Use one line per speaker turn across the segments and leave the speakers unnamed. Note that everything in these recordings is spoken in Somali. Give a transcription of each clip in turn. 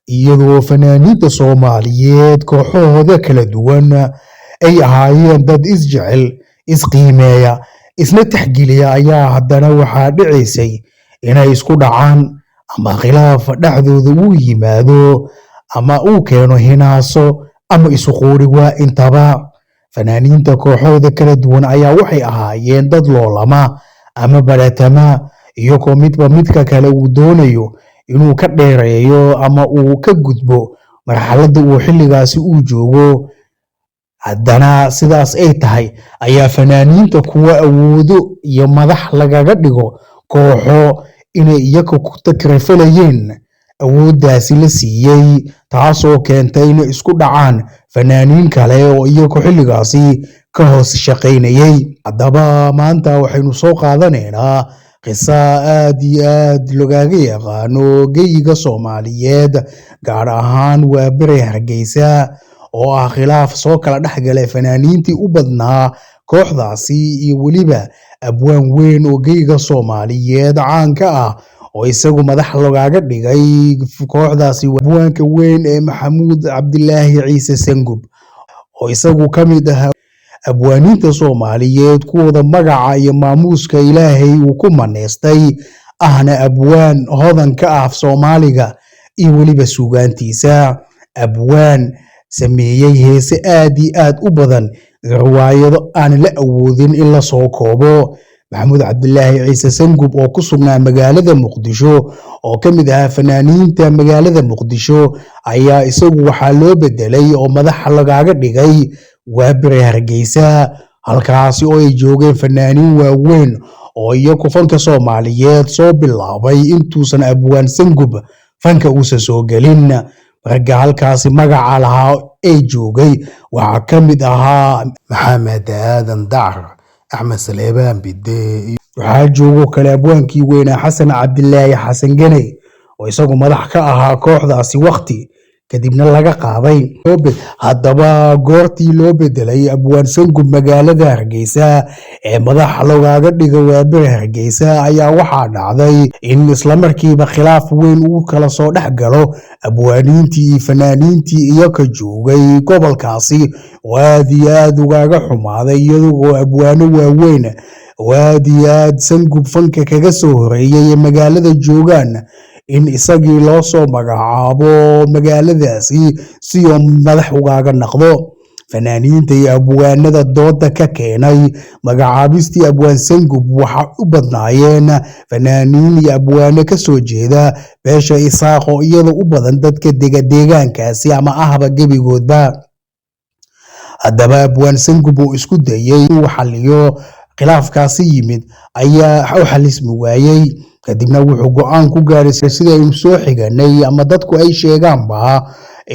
iyadoo fanaaniinta Soomaaliyeed kooxahooda kala duwan ay ahaayeen dad isjecel, isqiimeeya, isna tixgeliya ayaa haddana waxaa dhicaysay inay isku dhacaan ama khilaaf dhexdooda uu yimaado ama uu keeno hinaaso ama isu quuri waa intaba. Fanaaniinta kooxahooda kala duwan ayaa waxay ahaayeen dad loolama ama baratama, iyagoo midba midka kale uu doonayo inuu ka dheereeyo ama uu ka gudbo marxaladda uu xilligaasi uu joogo. Haddana sidaas ay tahay ayaa fanaaniinta kuwa awoodo iyo madax lagaga dhigo kooxo inay iyaga ku takrifalayeen awooddaasi la siiyey, taasoo keentay inay isku dhacaan fanaaniin kale oo iyagu xilligaasi ka hoos shaqaynayay. Haddaba maanta waxaynu soo qaadanaynaa qiso aad iyo aad loogaga yaqaano geyiga Soomaaliyeed, gaar ahaan waa beri Hargeysa, oo ah khilaaf soo kala dhexgalay fanaaniintii u badnaa kooxdaasi iyo weliba abwaan weyn oo geyiga Soomaaliyeed caan ka ah oo isagu madax loogaga dhigay kooxdaasi. Abwaanka weyn ee Maxamuud Cabdilaahi Ciise Sangub, oo isagu ka mid ahaa abwaaniinta Soomaaliyeed kuwooda magaca iyo maamuuska Ilaahay uu ku maneystay, ahna abwaan hodan ka ah Soomaaliga iyo weliba suugaantiisa. Abwaan sameeyey heese aad iyo aad u badan, riwaayado aan la awoodin in la soo koobo. Maxamuud Cabdilaahi Ciise Sangub oo ku sugnaa magaalada Muqdisho, oo ka mid ahaa fanaaniinta magaalada Muqdisho, ayaa isagu waxaa loo bedelay oo madax lagaga dhigay waa beri Hargeysa, halkaasi oo ay joogeen fanaaniin waaweyn oo iyagu fanka Soomaaliyeed soo bilaabay intuusan abwaan Sangub fanka uusan soo gelin. Ragga halkaasi magaca lahaa ee joogay waxaa ka mid ahaa Maxamed Aadan Dacar, Axmed Saleebaan Bide, waxaa joogo kale abwaankii weynaa Xasan Cabdilaahi Xasan Ganey oo isagu madax ka ahaa kooxdaasi waqti kadibna laga qaaday. Haddaba goortii loo bedelay abwaan Sangub magaalada Hargeysa ee madax loogaga dhigay waa beri Hargeysa, ayaa waxaa dhacday in isla markiiba khilaaf weyn uu kala soo dhex galo abwaaniintii iyo fanaaniintii iyaga joogay gobolkaasi oo aad iyo aad ugaga xumaaday, iyadoo abwaano waaweyn oo aad iyo aad Sangub fanka kaga soo horeeyay ee magaalada joogaan in isagii loo soo magacaabo magaaladaasi si uu madax ugaga noqdo. Fanaaniinta iyo abwaanada dooda ka keenay magacaabistii abwaan Sangub waxaa u badnaayeen fanaaniin iyo abwaano ka soo jeeda beesha Isaaq oo iyada u badan dadka deegaankaasi ama ahba gebigoodba. Haddaba abwaan Sangub oo isku dayay inuu xalliyo khilaafkaasi yimid ayaa u xalismi waayey, kadibna wuxuu go'aan ku gaaray sida aynu soo xiganay ama dadku ay sheegaanba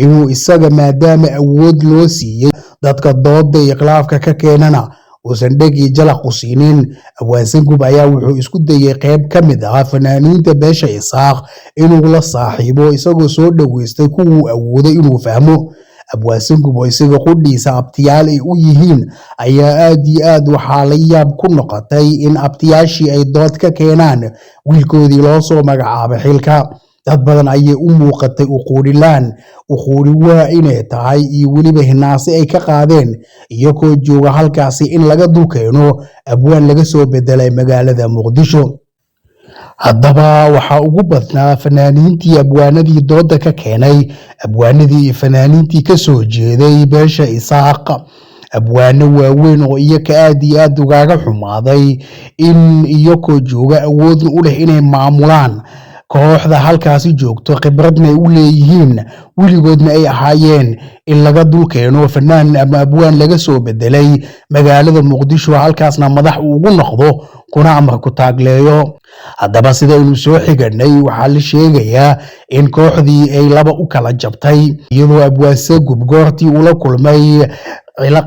inuu isaga maadaama awood loo siiyey dadka dooda iyo khilaafka ka keenana uusan dhegi jalaq u siinin. Abwaan Sangub ayaa wuxuu isku dayay qayb ka mid ah fanaaniinta beesha Isaaq inuu la saaxiibo, isagoo soo dhaweystay kuwuu awooday inuu fahmo. Abwaan Sangub oo isaga qudhiisa abtiyaal ay u yihiin ayaa aad iyo aad waxaa la yaab ku noqotay in abtiyaashii ay dood ka keenaan wiilkoodii loo soo magacaabay xilka. Dad badan ayay u muuqatay uquuri waa inay tahay iyo weliba hinaase ay ka qaadeen iyagoo jooga halkaasi in laga dulkeeno abwaan laga soo bedelay magaalada Muqdisho. Haddaba waxaa ugu badnaa fanaaniintii abwaanadii dooda ka keenay abwaanadii iyo fanaaniintii ka soo jeeday beesha Isaaq, abwaano waaweyn oo iyaga aad iyo aad ugaga xumaaday in iyagoo jooga awood u leh inay maamulaan kooxda halkaasi joogto, khibradna ay u leeyihiin, weligoodna ay ahaayeen in laga dulkeeno fanaan ama abwaan laga soo bedelay magaalada Muqdisho, halkaasna madax ugu noqdo kuna amar ku taagleeyo. Haddaba sidaynu soo xiganay waxaa la sheegayaa in kooxdii ay laba u kala jabtay, iyadoo abwaan Sangub goortii uu la kulmay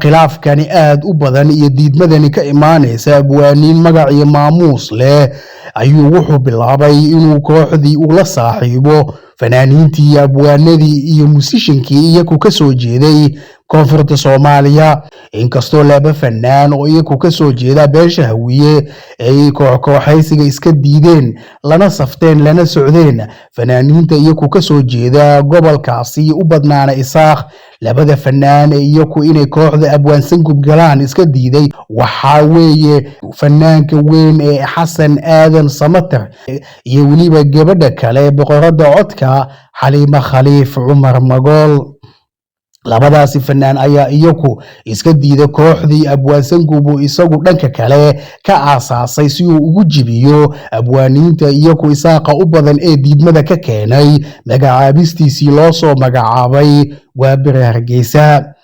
khilaafkani aad u badan iyo diidmadani ka imaanaysa abwaaniin magac iyo maamuus leh, ayuu wuxuu bilaabay inuu kooxdii ula saaxiibo fanaaniintii iyo abwaanadii iyo musishinkii iyagu ka soo jeeday koonfurta Soomaaliya. Inkastoo laba fanaan oo iyagu ka soo jeeda beesha Hawiye ay kooxaysiga iska diideen lana safteen lana socdeen fanaaniinta iyagu ka soo jeeda gobolkaasi u badnaana Isaaq, labada fanaan ee iyagu inay kooxda Abwaan Sangub galaan iska diiday waxaa weeye fanaanka weyn ee Xasan Aadan Samatar iyo weliba gabadha kale boqorada codka Xaliima Khaliif Cumar Magool. labadaasi fanaan ayaa iyagu iska diiday kooxdii Abwaan Sangub isagu dhanka kale ka aasaasay si uu ugu jibiyo abwaaniinta iyagu Isaaqa u badan ee diidmada ka keenay magacaabistiisii loo soo magacaabay Waaberi Hargeysa.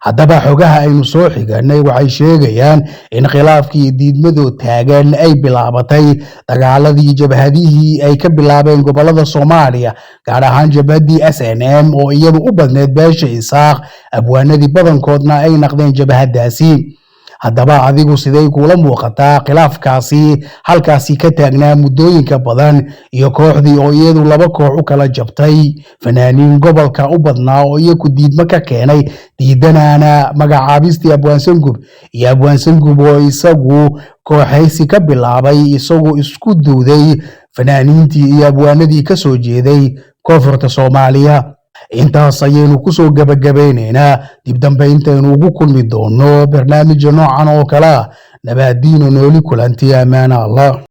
haddaba xogaha aynu soo xiganay waxay sheegayaan in khilaafkii diidmadu taagan ay bilaabatay dagaaladii jabhadihii ay ka bilaabeen gobolada Soomaaliya, gaar ahaan jabhadii SNM oo iyadu u badneed beesha Isaaq, abwaanadii badankoodna ay naqdeen jabhadaasi. haddaba adigu sidee kula muuqataa khilaafkaasi halkaasi ka taagnaa muddooyinka badan iyo kooxdii oo iyadu laba koox u kala jabtay, fanaaniin gobolka u badnaa oo iyagu diidmo ka keenay diidanaana magacaabistii Abwaan Sangub, iyo Abwaan Sangub oo isagu kooxaysi ka bilaabay isagu isku duuday fanaaniintii iyo abwaanadii ka soo jeeday koonfurta Soomaaliya. intaas ayaynu ku soo gabagabeynaynaa. dib dambe intaynu ugu kulmi doono barnaamij noocan oo kale ah. nabadiino nooli kulanti amaana Allah.